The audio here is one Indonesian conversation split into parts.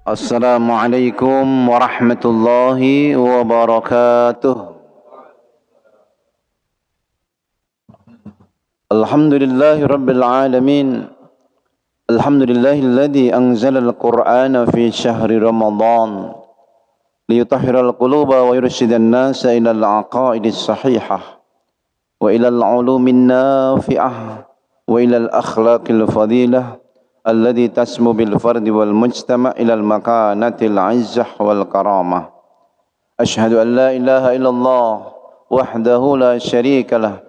Assalamualaikum warahmatullahi wabarakatuh. Alhamdulillahi rabbil alamin. Alhamdulillahilladzi anzalal qur'ana fi syahri Ramadan liyutahhiral quluba wa yurshidan nasa ilal aqaidis sahihah wa ilal ulumin nafi'ah wa ilal akhlaqil fadilah alladhi tasmu bil fardi wal mujtama' ilal makanatil izzah wal karamah. Ashhadu an la ilaha illallah wahdahu la syarika lah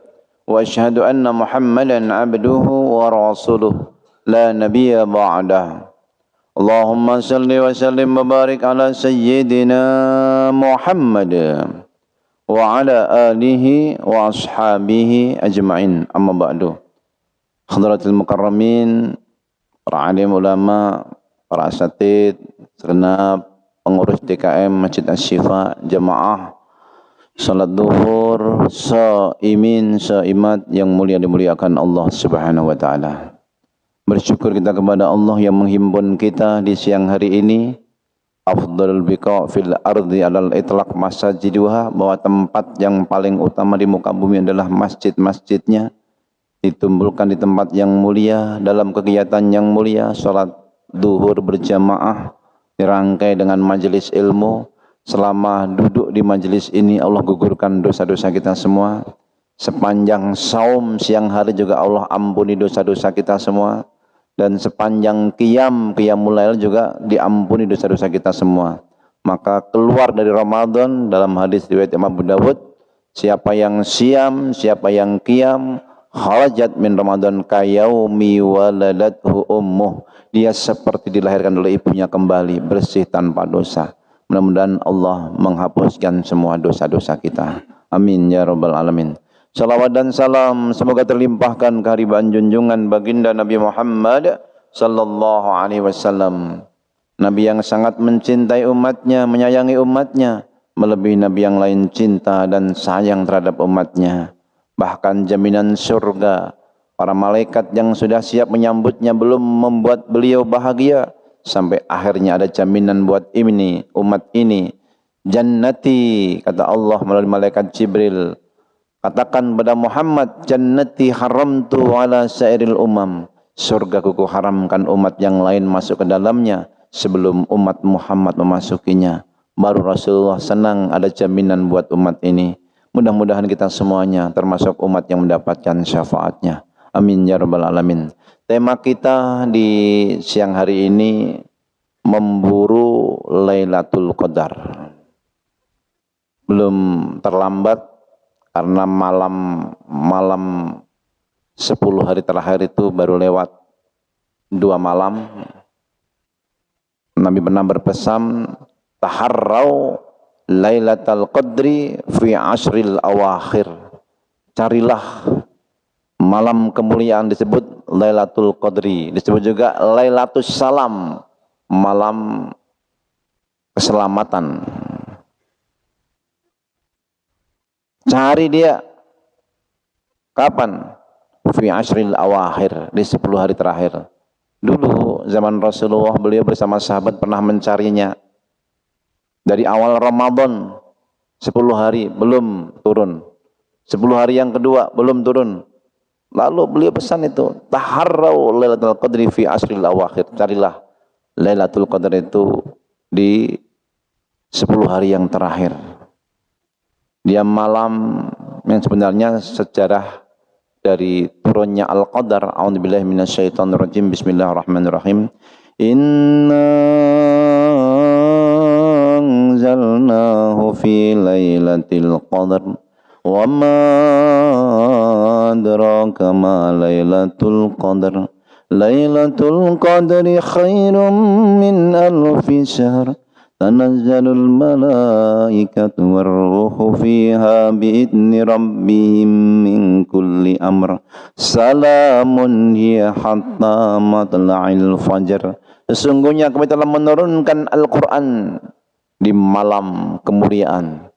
wa ashhadu anna Muhammadan abduhu wa rasuluh la nabiyya ba'dah. Allahumma salli wa sallim wa barik ala sayyidina Muhammad wa ala alihi wa ashabihi ajma'in. Amma ba'du. Hadratul mukarramin, para alim ulama, para asatid, segenap pengurus DKM Masjid Asy-Syifa, jamaah salat duhur, saimin, saimat yang mulia dimuliakan Allah Subhanahu wa taala. Bersyukur kita kepada Allah yang menghimpun kita di siang hari ini. Afdhalul biqa' fil ardi alal itlaq masajiduha, bahwa tempat yang paling utama di muka bumi adalah masjid-masjidnya. Ditumpulkan di tempat yang mulia, dalam kegiatan yang mulia, salat duhur berjamaah, dirangkai dengan majelis ilmu. Selama duduk di majelis ini, Allah gugurkan dosa-dosa kita semua. Sepanjang saum siang hari juga Allah ampuni dosa-dosa kita semua. Dan sepanjang qiyamul lail juga diampuni dosa-dosa kita semua. Maka keluar dari Ramadan, dalam hadis riwayat Imam Abu Dawud, siapa yang siam, siapa yang qiyam, kharajat min Ramadan kayaumi waladathu ummuh, dia seperti dilahirkan oleh ibunya kembali, bersih tanpa dosa. Mudah-mudahan Allah menghapuskan semua dosa-dosa kita. Amin ya rabbal alamin. Salawat dan salam semoga terlimpahkan kehadiran junjungan baginda Nabi Muhammad sallallahu alaihi wasallam. Nabi yang sangat mencintai umatnya, menyayangi umatnya, melebihi nabi yang lain cinta dan sayang terhadap umatnya. Bahkan jaminan surga, para malaikat yang sudah siap menyambutnya belum membuat beliau bahagia, sampai akhirnya ada jaminan buat ini, umat ini. Jannati, kata Allah melalui malaikat Jibril, katakan pada Muhammad, jannati haramtu ala sairil umam, surgaku ku haramkan umat yang lain masuk ke dalamnya sebelum umat Muhammad memasukinya. Baru Rasulullah senang ada jaminan buat umat ini. Mudah-mudahan kita semuanya termasuk umat yang mendapatkan syafaatnya. Amin ya rabbal alamin. Tema kita di siang hari ini, memburu Lailatul Qadar. Belum terlambat, karena malam 10 hari terakhir itu baru lewat 2 malam. Nabi pernah berpesan, taharrau Lailatul Qadri fi ashril awakhir. Carilah malam kemuliaan, disebut Lailatul Qadri, disebut juga Lailatul Salam, malam keselamatan. Cari dia kapan? Fi ashril awakhir, di 10 hari terakhir. Dulu zaman Rasulullah, beliau bersama sahabat pernah mencarinya. Dari awal Ramadan 10 hari belum turun, 10 hari yang kedua belum turun. Lalu beliau pesan itu, taharrau Lailatul Qadri fi asril awakhir. Carilah Lailatul Qadar itu di 10 hari yang terakhir. Dia malam yang sebenarnya sejarah dari turunnya Al-Qadar. A'udzubillahi minasyaitonirrajim. Bismillahirrahmanirrahim. Inna anzalnahu fi lailatul qadar wa ma adraka ma lailatul qadar. Lailatul qadri khairum min alfi syahr. Tanazzalul malaikatu warruhu fiha biidni rabbihim min kulli amr. Salamun hiya hatta matla'il fajr. Sesungguhnya kami telah menurunkan Al-Quran di malam kemuliaan.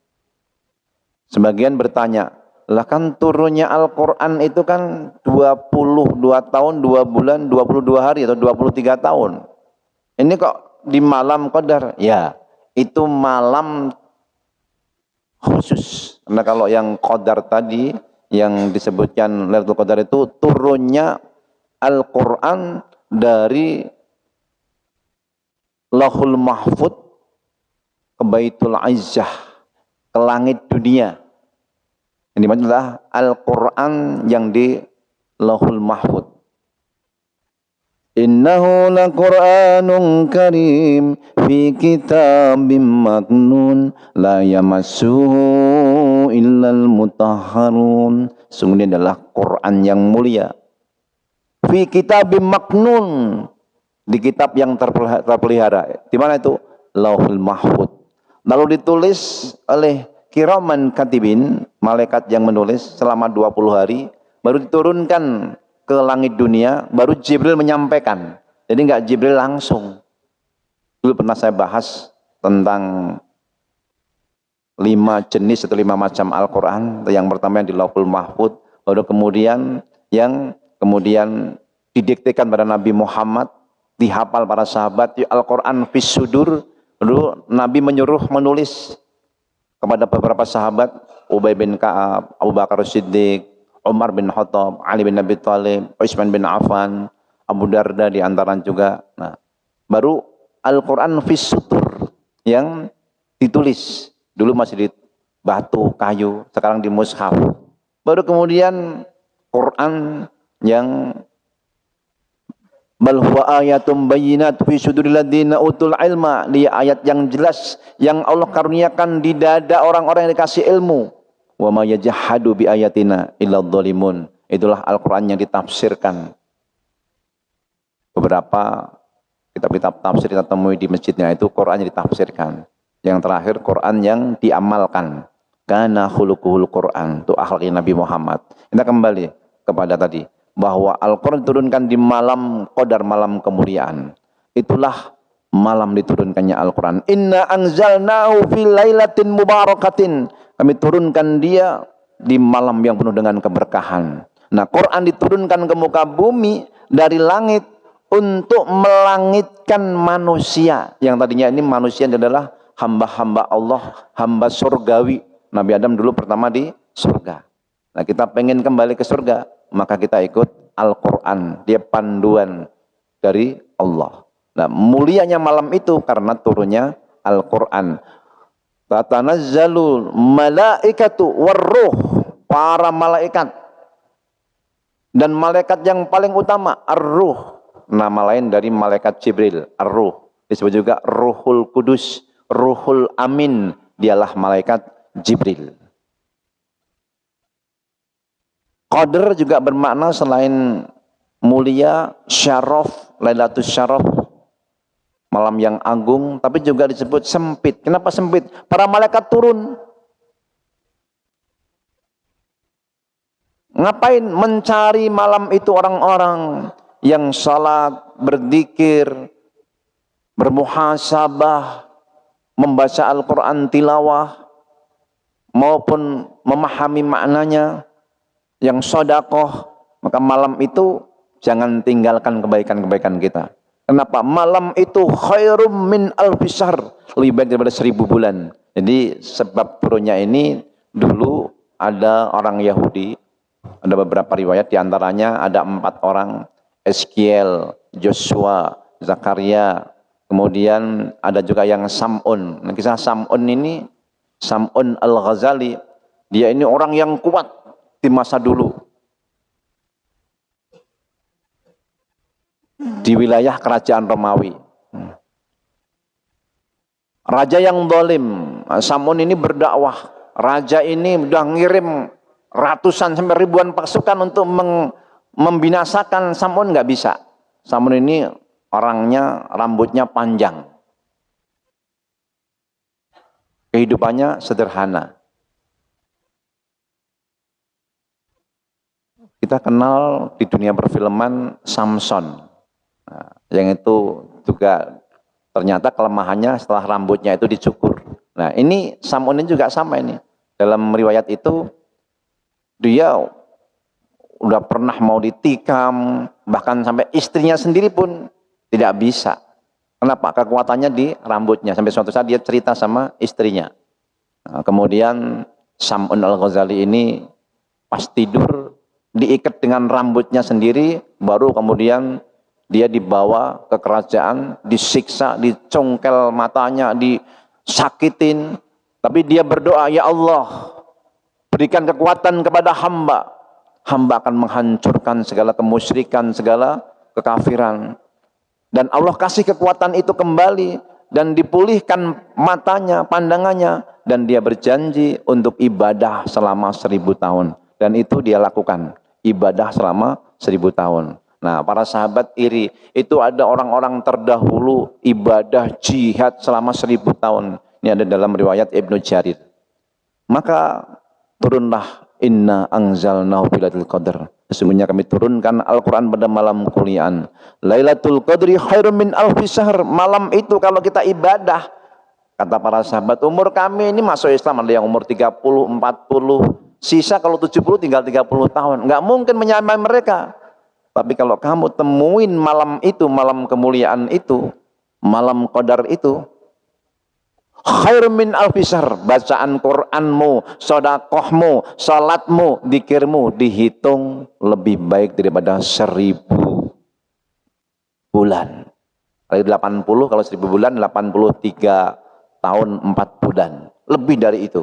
Sebagian bertanya, Lah kan turunnya Al-Quran itu kan 22 tahun, 2 bulan, 22 hari atau 23 tahun. Ini kok di malam Qadar? Ya, itu malam khusus. Karena kalau yang Qadar tadi, yang disebutkan Lailatul Qadar itu turunnya Al-Quran dari Lauhul Mahfud ke Baitul Izzah, ke langit dunia. Ini adalah Al-Quran yang di Lauhul Mahfud. Innahu laqur'anun karim fi kitabim maknun la yamassuhu illal mutahharun. Sungguhnya adalah Quran yang mulia. Fi kitabim maknun, di kitab yang terpelihara. Di mana itu? Lauhul Mahfud. Lalu ditulis oleh Kiraman Katibin, malaikat yang menulis selama 20 hari, baru diturunkan ke langit dunia, baru Jibril menyampaikan. Jadi enggak Jibril langsung. Dulu pernah saya bahas tentang 5 jenis atau 5 macam Al-Quran. Yang pertama yang di Lauhul Mahfud, baru kemudian yang kemudian didiktekan pada Nabi Muhammad, dihafal para sahabat, Al-Quran fis sudur. Lalu Nabi menyuruh menulis kepada beberapa sahabat, Ubay bin Ka'ab, Abu Bakar Siddiq, Umar bin Khattab, Ali bin Abi Thalib, Utsman bin Affan, Abu Darda di antara juga. Nah, baru Al-Quran fis sutur yang ditulis. Dulu masih di batu, kayu, sekarang di mushaf. Baru kemudian Quran yang bal huwa ayatum bayyinat fi suduril ladzina utul ilma, dia ayat yang jelas yang Allah karuniakan di dada orang-orang yang dikasih ilmu. Wa ma yajhadu bi ayatina illa dzalimun. Itulah Al-Qur'an yang ditafsirkan. Beberapa kitab-kitab tafsir kita temui di masjidnya itu Qur'an yang ditafsirkan. Yang terakhir Qur'an yang diamalkan. Kana khuluquhul Qur'an, itu akhlaknya Nabi Muhammad. Kita kembali kepada tadi, bahwa Al-Quran diturunkan di malam Qadar, malam kemuliaan. Itulah malam diturunkannya Al-Quran. Inna anzalnahu fi lailatin mubarakatin. Kami turunkan dia di malam yang penuh dengan keberkahan. Nah, Quran diturunkan ke muka bumi dari langit untuk melangitkan manusia. Yang tadinya ini manusia adalah hamba-hamba Allah, hamba surgawi. Nabi Adam dulu pertama di surga. Nah, kita pengen kembali ke surga, maka kita ikut Al-Quran. Dia panduan dari Allah. Nah, mulianya malam itu karena turunnya Al-Quran. Tatanazzalu malaikatu warruh, para malaikat. Dan malaikat yang paling utama, Ar-Ruh. Nama lain dari malaikat Jibril, Ar-Ruh. Disebut juga Ruhul Kudus, Ruhul Amin. Dialah malaikat Jibril. Qadar juga bermakna selain mulia, syaraf, Lailatul Syaraf, malam yang agung, tapi juga disebut sempit. Kenapa sempit? Para malaikat turun. Ngapain? Mencari malam itu orang-orang yang salat, berzikir, bermuhasabah, membaca Al-Quran tilawah, maupun memahami maknanya, yang sedekah. Maka malam itu jangan tinggalkan kebaikan-kebaikan kita. Kenapa? Malam itu khairum min alfisar, lebih baik daripada 1000 bulan. Jadi sebab turunnya ini, dulu ada orang Yahudi, ada beberapa riwayat, diantaranya ada 4 orang, Eskiel, Joshua, Zakaria, kemudian ada juga yang Sam'un. Nah, kisah Sam'un ini, Sam'un Al-Ghazali, dia ini orang yang kuat di masa dulu. Di wilayah kerajaan Romawi. Raja yang zalim. Sam'un ini berdakwah. Raja ini sudah ngirim ratusan sampai ribuan pasukan untuk membinasakan Sam'un, nggak bisa. Sam'un ini orangnya rambutnya panjang. Kehidupannya sederhana. Kita kenal di dunia perfilman Samson. Nah, yang itu juga ternyata kelemahannya setelah rambutnya itu dicukur. Nah, ini Sam'un ini juga sama ini. Dalam riwayat itu Dia udah pernah mau ditikam, bahkan sampai istrinya sendiri pun tidak bisa. Kenapa? Kekuatannya di rambutnya. Sampai suatu saat dia cerita sama istrinya. Nah, kemudian Sam'un Al-Ghazali ini pas tidur diikat dengan rambutnya sendiri, baru kemudian dia dibawa ke kerajaan, disiksa, dicongkel matanya, disakitin. Tapi dia berdoa, ya Allah, berikan kekuatan kepada hamba. Hamba akan menghancurkan segala kemusyrikan, segala kekafiran. Dan Allah kasih kekuatan itu kembali dan dipulihkan matanya, pandangannya, dan dia berjanji untuk ibadah selama 1000 tahun. Dan itu dia lakukan, ibadah selama 1000 tahun. Nah, para sahabat iri, itu ada orang-orang terdahulu ibadah jihad selama 1000 tahun. Ini ada dalam riwayat Ibnu Jarir. Maka turunlah inna anzalnahu fi lailatul qadar. Sesungguhnya kami turunkan Al-Quran pada malam kemuliaan. Lailatul Qadri khairum min alfi syahr. Malam itu kalau kita ibadah, kata para sahabat, umur kami ini masuk Islam ada yang umur 30, 40, sisa kalau 70 tinggal 30 tahun. Nggak mungkin menyamai mereka. Tapi kalau kamu temuin malam itu, malam kemuliaan itu, malam Qadar itu, khair min alfisar, bacaan Qur'anmu, sodakohmu, salatmu, dikirmu dihitung lebih baik daripada 1000 bulan. Kali 80, kalau 1000 bulan 83 tahun 4 bulan. Lebih dari itu.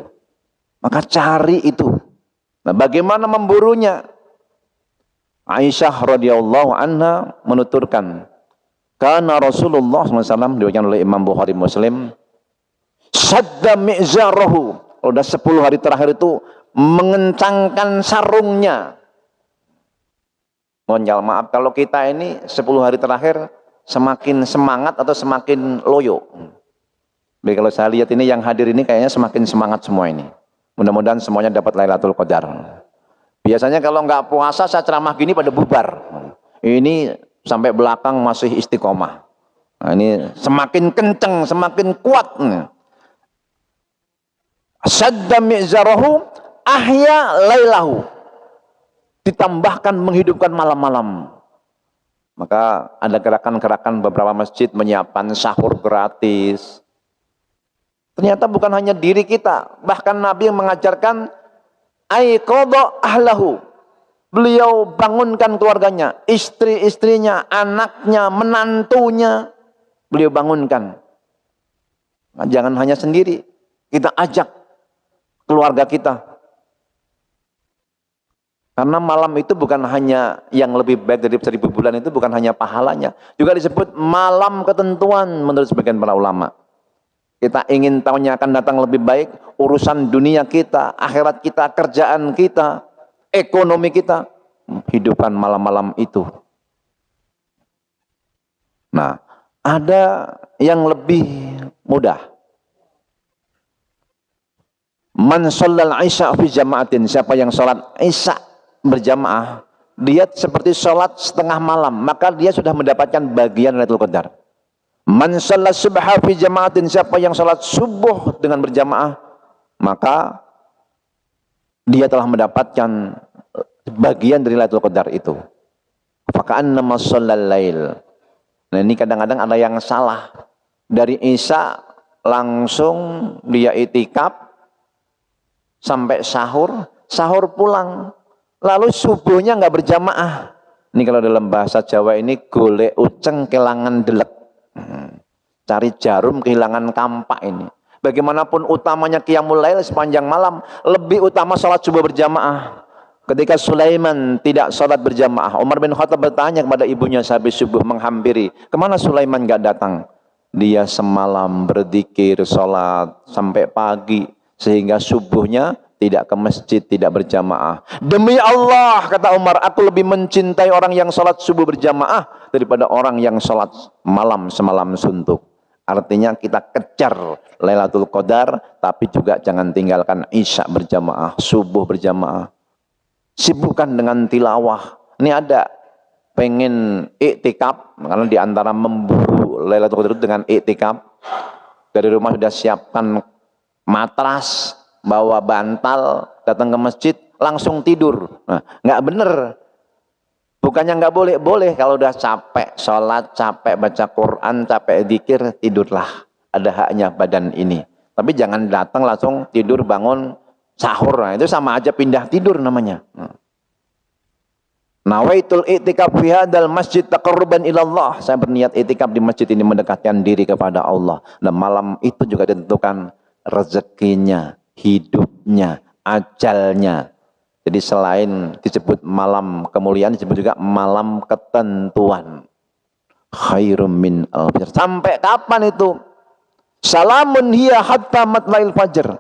Maka cari itu. Nah, bagaimana memburunya? Aisyah radhiyallahu anha menuturkan, karena Rasulullah SAW diriwayatkan oleh Imam Bukhari Muslim, sadda mi'zarahu, udah 10 hari terakhir itu mengencangkan sarungnya. Mohon maaf kalau kita ini 10 hari terakhir semakin semangat atau semakin loyo. Jadi kalau saya lihat ini yang hadir ini kayaknya semakin semangat semua ini. Mudah-mudahan semuanya dapat Lailatul Qadar. Biasanya kalau nggak puasa saya ceramah gini pada bubar. Ini sampai belakang masih istiqomah. Nah, ini semakin kenceng, semakin kuat. Sadda mi'zarahu ahya lailahu, ditambahkan menghidupkan malam-malam. Maka ada gerakan-gerakan beberapa masjid menyiapkan sahur gratis. Ternyata bukan hanya diri kita, bahkan Nabi yang mengajarkan aiqadha ahlahu, beliau bangunkan keluarganya, istri-istrinya, anaknya, menantunya, beliau bangunkan. Nah, jangan hanya sendiri, kita ajak keluarga kita. Karena malam itu bukan hanya yang lebih baik dari 1000 bulan, itu bukan hanya pahalanya. Juga disebut malam ketentuan menurut sebagian para ulama. Kita ingin tahunnya akan datang lebih baik, urusan dunia kita, akhirat kita, kerjaan kita, ekonomi kita, hidupkan malam-malam itu. Nah, ada yang lebih mudah. Man shallal isya fi jama'atin, siapa yang sholat isya berjamaah, dia seperti sholat setengah malam, maka dia sudah mendapatkan bagian Lailatul Qadar. Man shalla subha fi jama'atin, siapa yang sholat subuh dengan berjamaah, maka dia telah mendapatkan bagian dari Lailatul Qadar itu. Faka'annama shallal lail. Nah, ini kadang-kadang ada yang salah. Dari isya langsung dia itikaf sampai sahur, sahur pulang. Lalu subuhnya nggak berjamaah. Ini kalau dalam bahasa Jawa ini golek uceng kelangan delek. Cari jarum kehilangan kampak ini. Bagaimanapun utamanya qiyamul lail sepanjang malam, lebih utama sholat subuh berjamaah. Ketika Sulaiman tidak sholat berjamaah, Umar bin Khattab bertanya kepada ibunya sehabis subuh menghampiri, kemana Sulaiman nggak datang? Dia semalam berzikir, sholat sampai pagi, sehingga subuhnya tidak ke masjid, tidak berjamaah. Demi Allah, kata Umar, aku lebih mencintai orang yang sholat subuh berjamaah daripada orang yang sholat malam semalam suntuk. Artinya kita kejar Lailatul Qadar, tapi juga jangan tinggalkan isya berjamaah, subuh berjamaah. Sibukkan dengan tilawah. Ini ada pengen iktikaf, karena diantara memburu Lailatul Qadar dengan iktikaf, dari rumah sudah siapkan matras, bawa bantal, datang ke masjid, langsung tidur. Nah, nggak bener. Bukannya nggak boleh, boleh kalau udah capek sholat, capek baca Quran, capek zikir, tidurlah. Ada haknya badan ini. Tapi jangan datang langsung tidur bangun sahur. Nah, itu sama aja pindah tidur namanya. Nawaitul i'tikaf fi hadzal masjid taqarruban ila Allah. Saya berniat i'tikaf di masjid ini mendekatkan diri kepada Allah. Dan malam itu juga ditentukan rezekinya, hidupnya, ajalnya. Jadi selain disebut malam kemuliaan, disebut juga malam ketentuan. Khairum min al-fajr. Sampai kapan itu? Salamun hiya hatta matla'il fajr.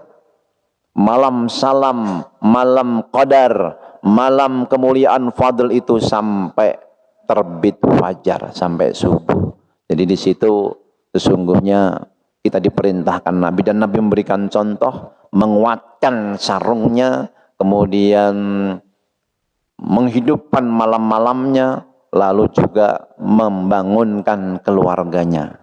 Malam salam, malam qadar, malam kemuliaan fadl itu sampai terbit fajar, sampai subuh. Jadi di situ sesungguhnya kita diperintahkan Nabi, dan Nabi memberikan contoh, menguatkan sarungnya, kemudian menghidupkan malam-malamnya, lalu juga membangunkan keluarganya.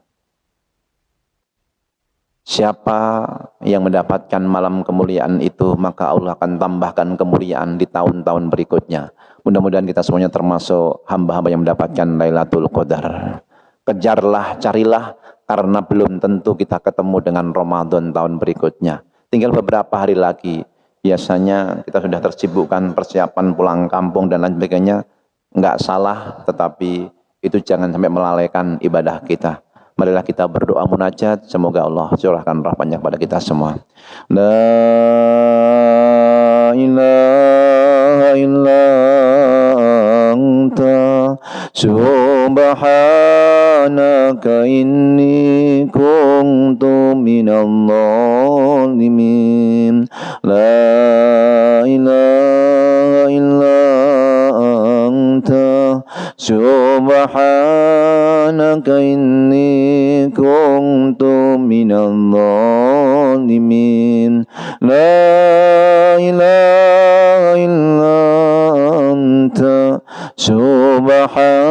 Siapa yang mendapatkan malam kemuliaan itu, maka Allah akan tambahkan kemuliaan di tahun-tahun berikutnya. Mudah-mudahan kita semuanya termasuk hamba-hamba yang mendapatkan Lailatul Qadar. Kejarlah, carilah, karena belum tentu kita ketemu dengan Ramadan tahun berikutnya. Tinggal beberapa hari lagi. Biasanya kita sudah tersibukkan persiapan pulang kampung dan lain sebagainya. Enggak salah, tetapi itu jangan sampai melalaikan ibadah kita. Marilah kita berdoa munajat, semoga Allah curahkan rahmatnya kepada kita semua. La ilaha illa anta subhanaka inni kuntu minal zalimin. La ilaha illa anta subhanaka inni kuntu minal zalimin. La ilaha illa anta subhanaka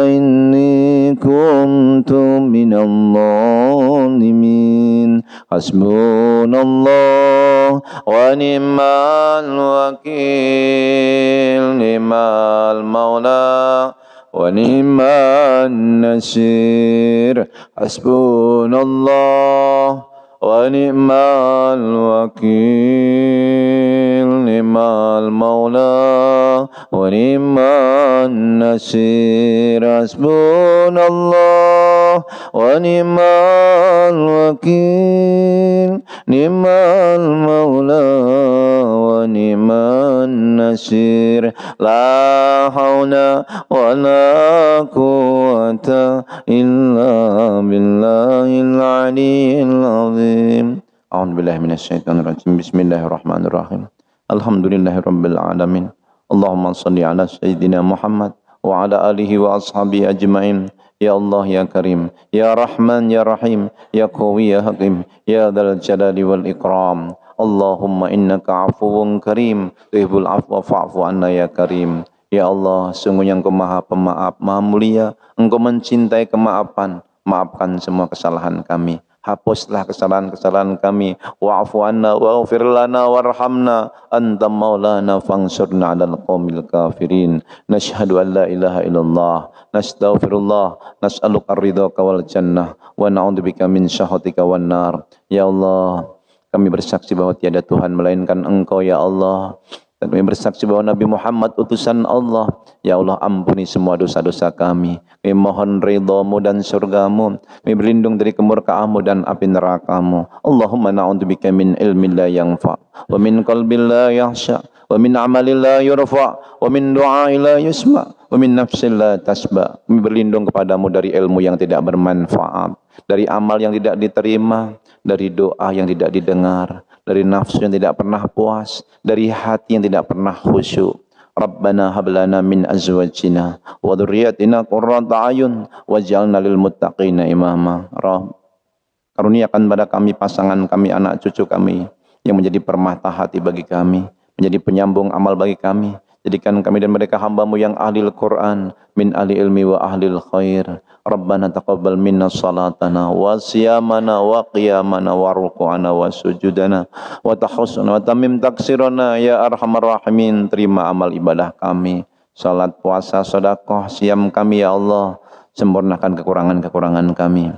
inni kuntu minal zalimin. Hasbunallah wa ni'mal wakil, ni'mal maula wa ni'man nasir. Hasbunallah wa ni'mal wakil, ni'mal maula wa ni'man nasir. Hasbunallah wa ni'mal wakil, ni'mal maula wa ni'man nasir. La haula wa la quwwata illa billahil aliyyil azim. A'udzu billahi minasyaitonir rajim. Bismillahirrahmanirrahim. Alhamdulillahirabbil alamin. Allahumma shalli ala sayyidina Muhammad wa ala alihi wa ashabihi ajmain. Ya Allah ya Karim, ya Rahman ya Rahim, ya Qawi ya Hakim, ya Dzal Jalali wal Ikram. Allahumma innaka afuwun karim, tuhibbul afwa fa'fu anna ya Karim. Ya Allah, sungguh Engkau Maha Pemaaf, Maha Mulia. Engkau mencintai kemaafan. Maafkan semua kesalahan kami. Hapuslah kesalahan-kesalahan kami. Wa'fu anna waghfir lana warhamna anta maulana fansurna 'alal qaumil kafirin. Nashhadu an la ilaha illallah, nastaghfirullah, nas'aluka ridhaka wal jannah wa na'udzubika min syahhatika wan nar. Ya Allah, kami bersaksi bahwa tiada Tuhan melainkan Engkau ya Allah. Dan kami bersaksi bahwa Nabi Muhammad utusan Allah. Ya Allah, ampuni semua dosa-dosa kami. Kami mohon ridha-Mu dan surga-Mu. Kami berlindung dari kemurkaan-Mu dan api neraka-Mu. Allahumma na'udzubika min ilmin la yanfa, wa min qalbin la yakhsha, wa min amalin la yurfa, wa min du'ain la yusma, wa min nafsin la tasba. Kami berlindung kepadamu dari ilmu yang tidak bermanfaat, dari amal yang tidak diterima, dari doa yang tidak didengar, dari nafsu yang tidak pernah puas, dari hati yang tidak pernah khusyuk. Rabbana hablana min azwajina wa dzurriyyatina qurrata a'yun waj'alna lil muttaqina imama. Karuniakan pada kami pasangan kami, anak cucu kami yang menjadi permata hati bagi kami, menjadi penyambung amal bagi kami. Jadikan kami dan mereka hamba-Mu yang ahli Al-Quran, min ahli ilmi wa ahli khair. Rabbana taqabbal minna salatana wa siyamana wa qiyamana wa ruku'ana wa sujudana wa tahusna wa tamim taksirana ya arhamar rahimin. Terima amal ibadah kami, salat, puasa, sedekah, siam kami ya Allah. Sempurnakan kekurangan-kekurangan kami.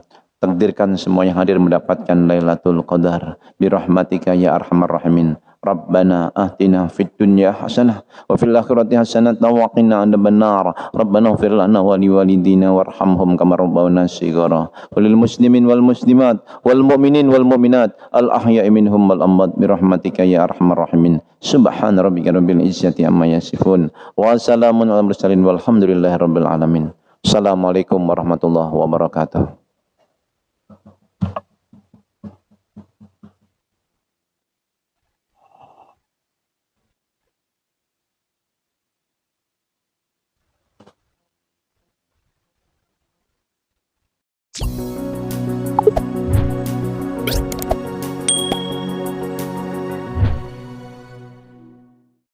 Takdirkan semua yang hadir mendapatkan Lailatul Qadar. Birahmatika ya arhamar rahimin. Rabbana atina fid dunya hasanah wa fil akhirati hasanah wa qina adzabannar. Rabbana ighfir lana wa liwalidina warhamhum kama rabbawna shighara. Walil muslimin wal muslimat wal mu'minin wal mu'minat al ahya'i minhum wal amwat bi rahmatika ya arhamar rahimin. Subhana rabbika rabbil izzati amma yasifun wa salamun alal mursalin walhamdulillahi rabbil alamin. Assalamualaikum warahmatullahi wabarakatuh.